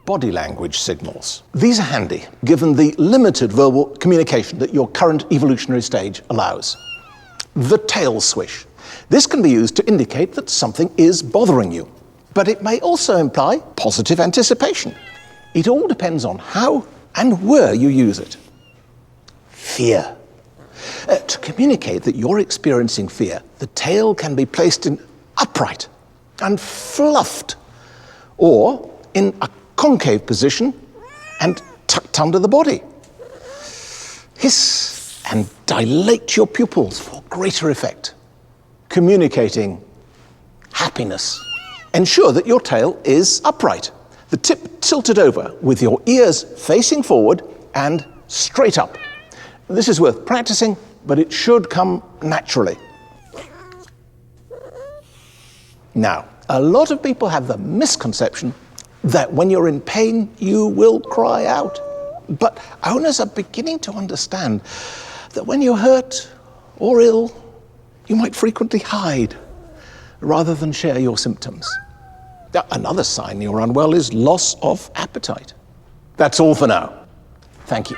body language signals. These are handy, given the limited verbal communication that your current evolutionary stage allows. The tail swish. This can be used to indicate that something is bothering you, but it may also imply positive anticipation. It all depends on how and where you use it. Fear. To communicate that you're experiencing fear, the tail can be placed in upright and fluffed, or in a concave position and tucked under the body. Hiss and dilate your pupils for greater effect. Communicating happiness. Ensure that your tail is upright, the tip tilted over with your ears facing forward and straight up. This is worth practicing, but it should come naturally. Now, a lot of people have the misconception that when you're in pain, you will cry out. But owners are beginning to understand that when you're hurt or ill, you might frequently hide rather than share your symptoms. Another sign you're unwell is loss of appetite. That's all for now. Thank you.